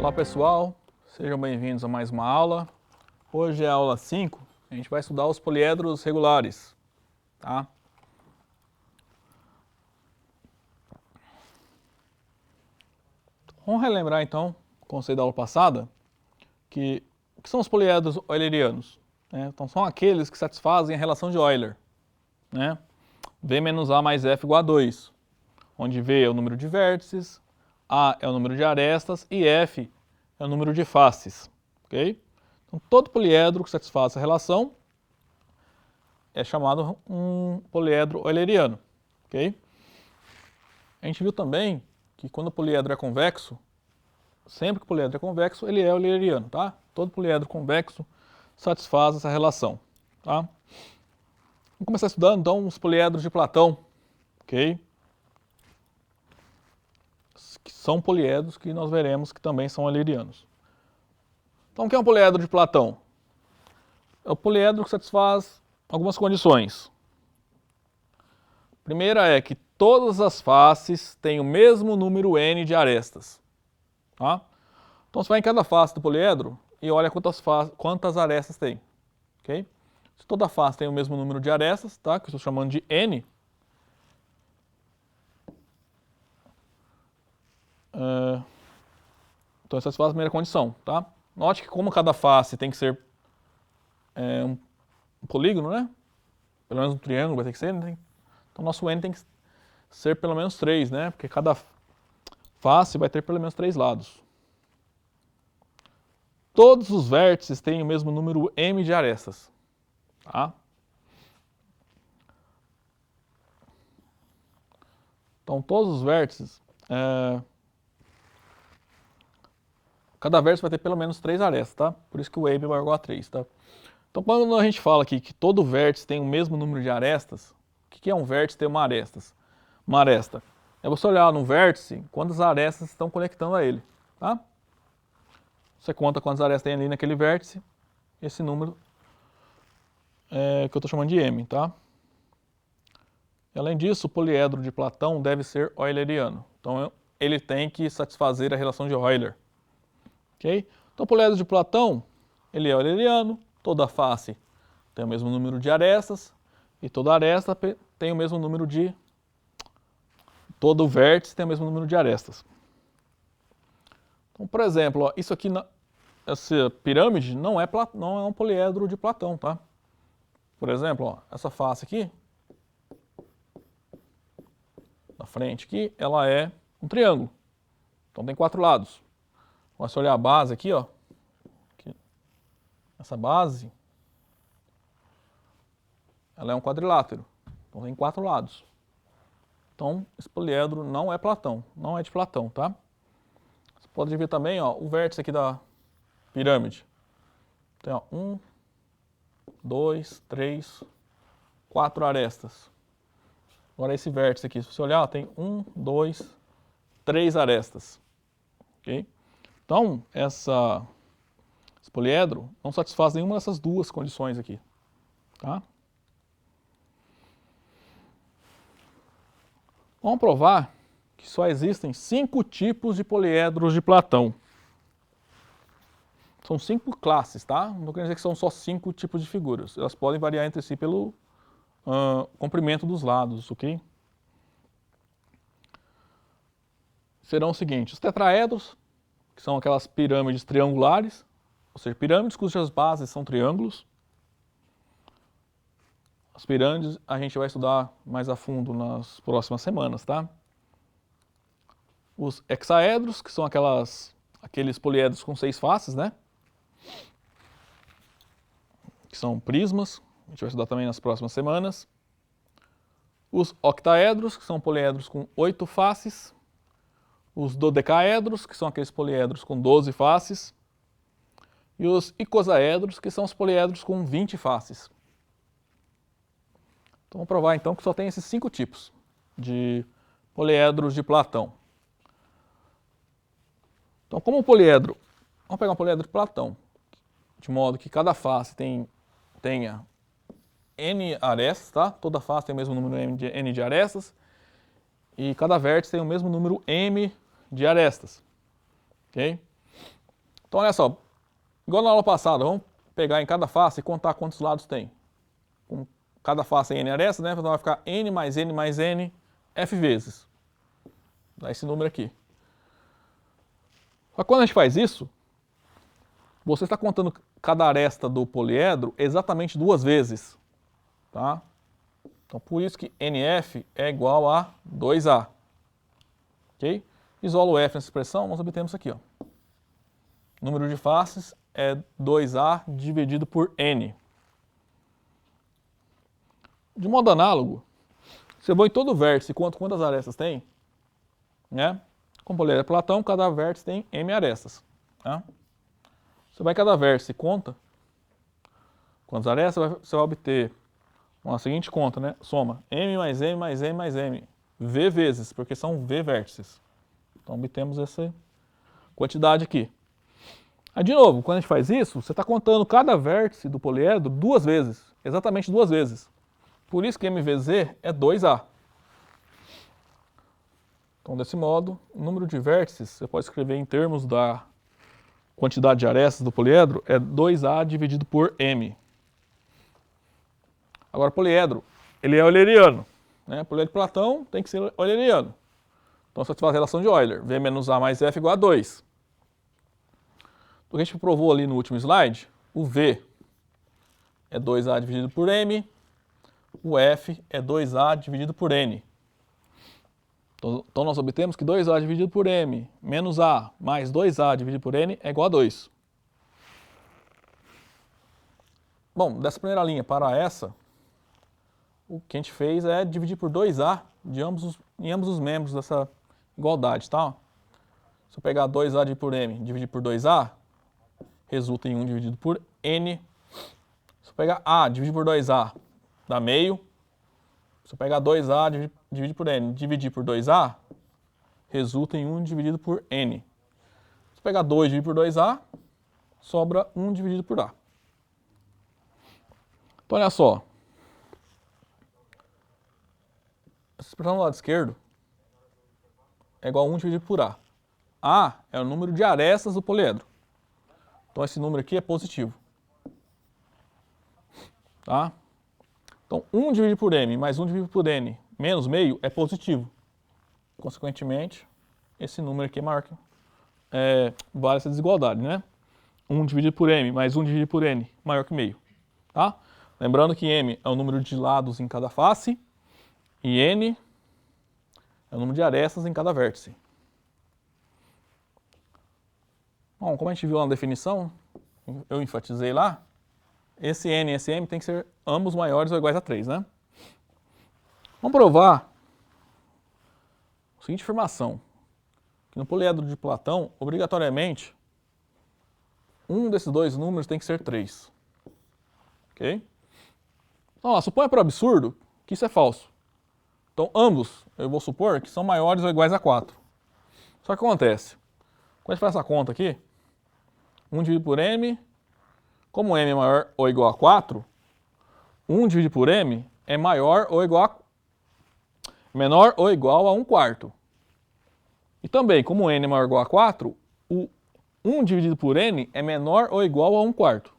Olá pessoal, sejam bem-vindos a mais uma aula. Hoje é a aula 5, a gente vai estudar os poliedros regulares, tá? Vamos relembrar então o conceito da aula passada, o que são os poliedros eulerianos, né? Então são aqueles que satisfazem a relação de Euler, né? V menos A mais F igual a 2, onde V é o número de vértices, A é o número de arestas e F é o número de faces, ok? Então todo poliedro que satisfaz essa relação é chamado um poliedro euleriano, ok? A gente viu também que quando o poliedro é convexo, sempre que o poliedro é convexo, ele é euleriano, tá? Todo poliedro convexo satisfaz essa relação, tá? Vamos começar estudando então os poliedros de Platão, ok? Que são poliedros que nós veremos que também são eulerianos. Então o que é um poliedro de Platão? É o poliedro que satisfaz algumas condições. A primeira é que todas as faces têm o mesmo número n de arestas, tá? Então você vai em cada face do poliedro e olha quantas arestas tem, ok? Se toda face tem o mesmo número de arestas, tá? Que eu estou chamando de n, então essa satisfaz a primeira condição, tá? Note que como cada face tem que ser um polígono, né? Pelo menos um triângulo vai ter que ser, né? Então nosso n tem que ser pelo menos 3, né? Porque cada face vai ter pelo menos 3 lados. Todos os vértices têm o mesmo número m de arestas, tá? Então todos os vértices, cada vértice vai ter pelo menos 3 arestas, tá? Por isso que o m vai igual a 3, tá? Então quando a gente fala aqui que todo vértice tem o mesmo número de arestas, o que é um vértice ter uma aresta? É você olhar no vértice quantas arestas estão conectando a ele, tá? Você conta quantas arestas tem ali naquele vértice, esse número que eu estou chamando de m, tá? E, além disso, o poliedro de Platão deve ser euleriano. Então ele tem que satisfazer a relação de Euler, ok? Então o poliedro de Platão, ele é euleriano, toda face tem o mesmo número de arestas e toda aresta tem o mesmo número de... Todo vértice tem o mesmo número de arestas. Então, por exemplo, ó, isso aqui, essa pirâmide não é um poliedro de Platão, tá? Por exemplo, ó, essa face aqui, na frente aqui, ela é um triângulo. Então tem 4 lados. Agora, se olhar a base aqui, ó, essa base, ela é um quadrilátero. Então tem 4 lados. Então esse poliedro não é Platão, não é de Platão, tá? Você pode ver também, ó, o vértice aqui da pirâmide. Tem, ó, 1, 2, 3, 4 arestas. Agora esse vértice aqui, se você olhar, ó, tem 1, 2, 3 arestas. Ok? Então, esse poliedro não satisfaz nenhuma dessas duas condições aqui, tá? Vamos provar que só existem 5 tipos de poliedros de Platão. São 5 classes, tá? Não quer dizer que são só 5 tipos de figuras. Elas podem variar entre si pelo comprimento dos lados, ok? Serão os seguintes: os tetraedros, que são aquelas pirâmides triangulares, ou seja, pirâmides cujas bases são triângulos. As pirâmides a gente vai estudar mais a fundo nas próximas semanas, tá? Os hexaedros, que são aqueles poliedros com 6 faces, né? Que são prismas, a gente vai estudar também nas próximas semanas. Os octaedros, que são poliedros com 8 faces. Os dodecaedros, que são aqueles poliedros com 12 faces. E os icosaedros, que são os poliedros com 20 faces. Então vamos provar então que só tem esses 5 tipos de poliedros de Platão. Então, como um poliedro, vamos pegar um poliedro de Platão, de modo que cada face tenha n arestas, tá? Toda face tem o mesmo número n de arestas, e cada vértice tem o mesmo número m de arestas, ok? Então, olha só, igual na aula passada, vamos pegar em cada face e contar quantos lados tem. Com cada face em n arestas, né? Então vai ficar n mais n mais n, f vezes. Dá esse número aqui. Só que quando a gente faz isso, você está contando cada aresta do poliedro exatamente 2 vezes. Tá? Então, por isso que NF é igual a 2A. Ok? Isola o F nessa expressão, nós obtemos isso aqui. Ó. Número de faces é 2A dividido por N. De modo análogo, se eu vou em todo vértice e conto quantas arestas tem, né? Com o poliedro de Platão, cada vértice tem M arestas. Tá? Você vai em cada vértice e conta quantas arestas, você vai obter uma seguinte conta, né? Soma M mais M mais M mais M. V vezes, porque são V vértices. Então obtemos essa quantidade aqui. Aí, de novo, quando a gente faz isso, você está contando cada vértice do poliedro 2 vezes. Exatamente 2 vezes. Por isso que M vezes Z é 2A. Então, desse modo, o número de vértices, você pode escrever em termos da quantidade de arestas do poliedro, é 2A dividido por M. Agora, poliedro, ele é euleriano. Né? Poliedro de Platão tem que ser euleriano. Então, você faz a relação de Euler. V menos A mais F igual a 2. O que a gente provou ali no último slide, o V é 2A dividido por M, o F é 2A dividido por N. Então nós obtemos que 2A dividido por M menos A mais 2A dividido por N é igual a 2. Bom, dessa primeira linha para essa, o que a gente fez é dividir por 2A em ambos os membros dessa igualdade, tá? Se eu pegar 2A dividido por M e dividir por 2A, resulta em 1 dividido por N. Se eu pegar A dividir por 2A, dá meio. Se eu pegar 2A dividir por N e dividir por 2A, resulta em 1 dividido por N. Se eu pegar 2 dividir por 2A, sobra 1 dividido por A. Então, olha só. Essa expressão do lado esquerdo é igual a 1 dividido por A. A é o número de arestas do poliedro. Então, esse número aqui é positivo. Tá? Então, 1 dividido por M mais 1 dividido por N menos meio é positivo. Consequentemente, esse número aqui é maior que... vale essa desigualdade, né? 1 dividido por M mais 1 dividido por N maior que meio. Tá? Lembrando que M é o número de lados em cada face e N é o número de arestas em cada vértice. Bom, como a gente viu na definição, eu enfatizei lá, esse N e esse M tem que ser ambos maiores ou iguais a 3, né? Vamos provar a seguinte afirmação, que no poliedro de Platão, obrigatoriamente, um desses dois números tem que ser 3. Ok? Então, suponha por absurdo que isso é falso. Então, ambos, eu vou supor que são maiores ou iguais a 4. Só que acontece, quando a gente faz essa conta aqui, 1 dividido por M, como M é maior ou igual a 4, 1 dividido por M é maior ou igual a... menor ou igual a 1/4. E também, como N é maior ou igual a 4, o 1 dividido por N é menor ou igual a 1/4.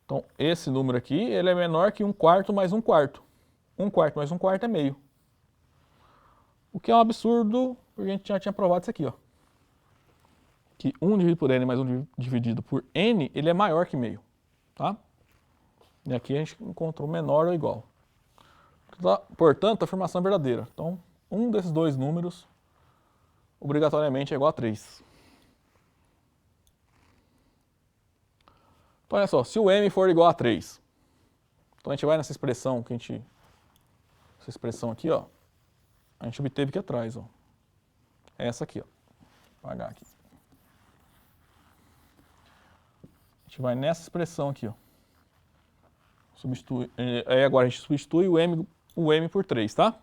Então, esse número aqui, ele é menor que 1/4 mais 1/4. 1/4 mais 1/4 é meio. O que é um absurdo, porque a gente já tinha provado isso aqui, ó. Que 1 dividido por N mais 1 dividido por N, ele é maior que meio. Tá? E aqui a gente encontrou menor ou igual. Portanto, a afirmação é verdadeira. Então, um desses dois números, obrigatoriamente, é igual a 3. Então, olha só, se o M for igual a 3, então a gente vai nessa expressão que essa expressão aqui, ó, a gente obteve aqui atrás, ó. É essa aqui, ó. Vou apagar aqui. A gente vai nessa expressão aqui, ó. Aí agora a gente substitui o M por 3, tá?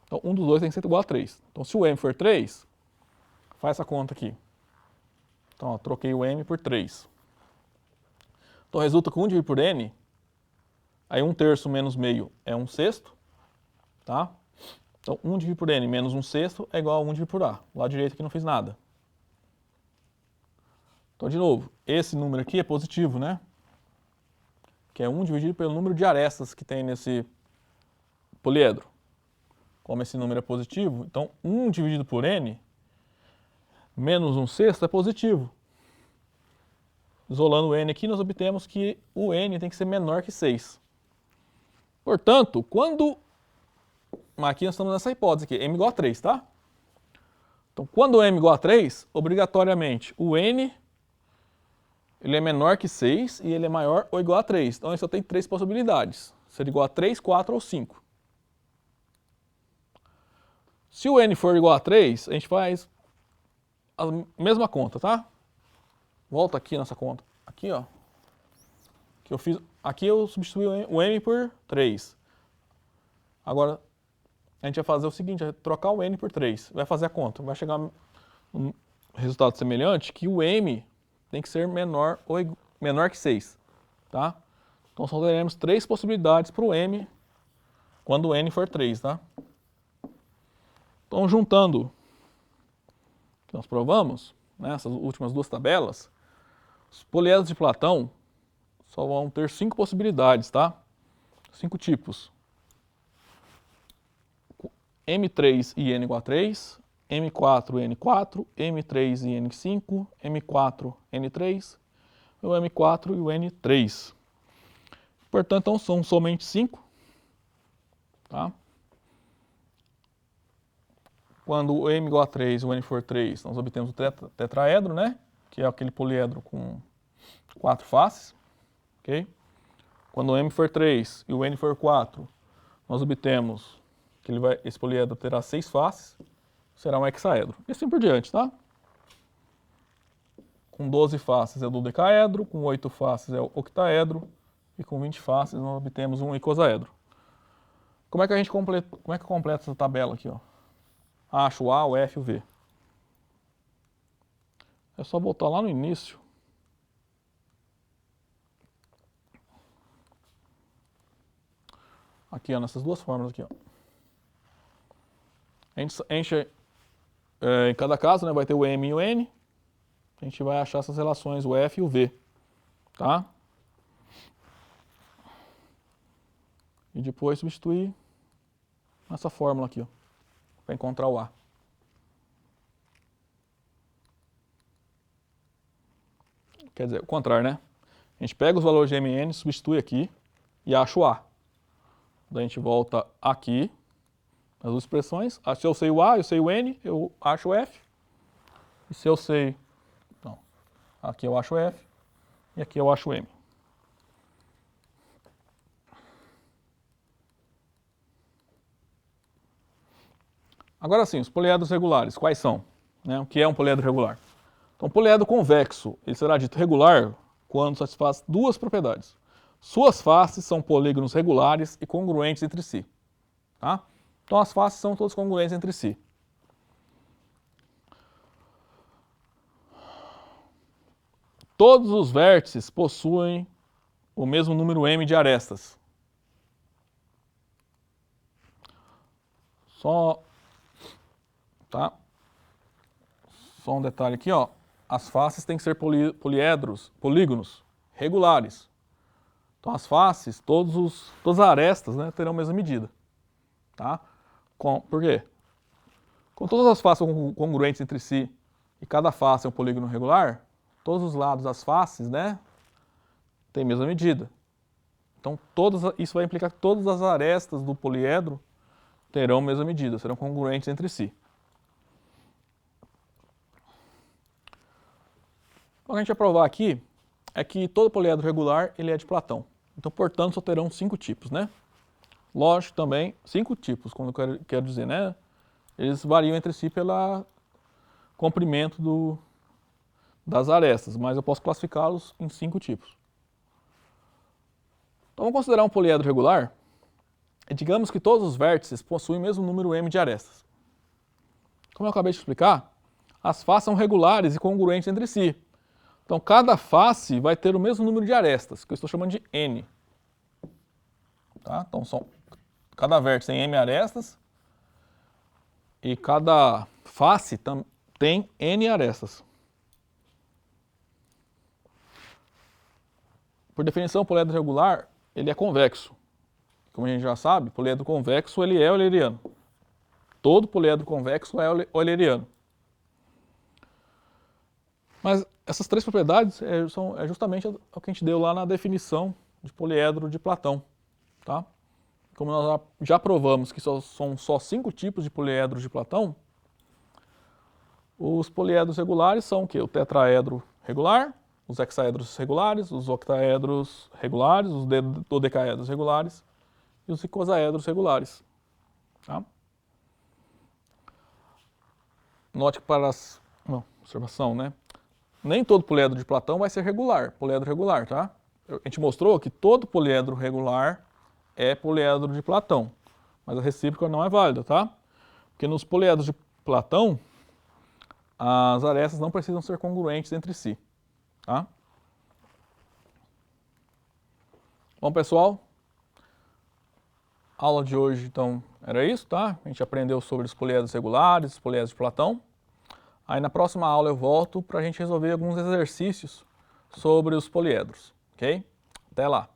Então, um dos dois tem que ser igual a 3. Então, se o M for 3, faz essa conta aqui. Então, ó, troquei o M por 3. Então, resulta que 1 dividido por N, aí 1/3 menos meio é 1/6, tá? Então, 1 dividido por N menos 1/6 é igual a 1 dividido por A. O lado direito aqui não fiz nada. Então, de novo, esse número aqui é positivo, né? Que é 1 dividido pelo número de arestas que tem nesse poliedro. Como esse número é positivo, então 1 dividido por n menos 1/6 é positivo. Isolando o n aqui, nós obtemos que o n tem que ser menor que 6. Portanto, quando... Aqui nós estamos nessa hipótese aqui, m igual a 3, tá? Então, quando m igual a 3, obrigatoriamente o n ele é menor que 6 e ele é maior ou igual a 3. Então, ele só tem 3 possibilidades. Ser igual a 3, 4 ou 5. Se o n for igual a 3, a gente faz a mesma conta, tá? Volta aqui nessa conta. Aqui, ó. Que eu fiz, aqui eu substituí o m por 3. Agora, a gente vai fazer o seguinte, vai trocar o n por 3. Vai fazer a conta. Vai chegar um resultado semelhante que o m tem que ser menor que 6. Tá? Então, só teremos 3 possibilidades para o m quando o n for 3. Tá? Então, juntando o que nós provamos, né, essas últimas duas tabelas, os poliedros de Platão só vão ter 5 possibilidades, tá? 5 tipos. M3 e n igual a 3, M4 e N4, M3 e N5, M4, N3, o M4 e o N3. Portanto, então, são somente 5. Tá? Quando o M igual a 3 e o N for 3, nós obtemos o tetraedro, né? Que é aquele poliedro com 4 faces. Okay? Quando o M for 3 e o N for 4, nós obtemos que esse poliedro terá 6 faces, será um hexaedro. E assim por diante, tá? Com 12 faces é o dodecaedro, com 8 faces é o octaedro, e com 20 faces nós obtemos um icosaedro. Como é que a gente completa essa tabela aqui, ó? Acho o A, o F e o V. É só voltar lá no início. Aqui, ó, nessas duas fórmulas aqui, ó. A gente enche, em cada caso, né, vai ter o M e o N. A gente vai achar essas relações, o F e o V. Tá? E depois substituir essa fórmula aqui, ó, para encontrar o A. Quer dizer, o contrário, né? A gente pega os valores de M e N, substitui aqui e acha o A. Daí a gente volta aqui, as duas expressões. Se eu sei o A, eu sei o N, eu acho o F. E se eu sei... Não, aqui eu acho o F e aqui eu acho o M. Agora sim, os poliedros regulares, quais são? Né? O que é um poliedro regular? Então, o poliedro convexo, ele será dito regular quando satisfaz duas propriedades. Suas faces são polígonos regulares e congruentes entre si. Tá? Então, as faces são todas congruentes entre si. Todos os vértices possuem o mesmo número m de arestas. Tá? Só um detalhe aqui, ó. As faces têm que ser polígonos regulares. Então, as faces, todas as arestas, né, terão a mesma medida. Tá? Por quê? Com todas as faces são congruentes entre si e cada face é um polígono regular, todos os lados das faces, né, têm a mesma medida. Então, isso vai implicar que todas as arestas do poliedro terão a mesma medida, serão congruentes entre si. O que a gente vai provar aqui é que todo poliedro regular ele é de Platão. Então, portanto, só terão 5 tipos, né? Lógico também, 5 tipos, como eu quero dizer, né? Eles variam entre si pelo comprimento das arestas, mas eu posso classificá-los em 5 tipos. Então, vamos considerar um poliedro regular. E digamos que todos os vértices possuem o mesmo número m de arestas. Como eu acabei de explicar, as faces são regulares e congruentes entre si. Então, cada face vai ter o mesmo número de arestas, que eu estou chamando de n. Tá? Então, cada vértice tem m arestas e cada face tem n arestas. Por definição, o poliedro regular, ele é convexo. Como a gente já sabe, poliedro convexo, ele é euleriano. Todo poliedro convexo é euleriano. Mas essas três propriedades é justamente o que a gente deu lá na definição de poliedro de Platão, tá? Como nós já provamos que são só 5 tipos de poliedros de Platão, os poliedros regulares são o quê? O tetraedro regular, os hexaedros regulares, os octaedros regulares, os dodecaedros regulares e os icosaedros regulares. Tá? Note que observação, né? Nem todo poliedro de Platão vai ser regular, poliedro regular, tá? A gente mostrou que todo poliedro regular é poliedro de Platão, mas a recíproca não é válida, tá? Porque nos poliedros de Platão, as arestas não precisam ser congruentes entre si, tá? Bom, pessoal, a aula de hoje, então, era isso, tá? A gente aprendeu sobre os poliedros regulares, os poliedros de Platão. Aí na próxima aula eu volto para a gente resolver alguns exercícios sobre os poliedros, ok? Até lá!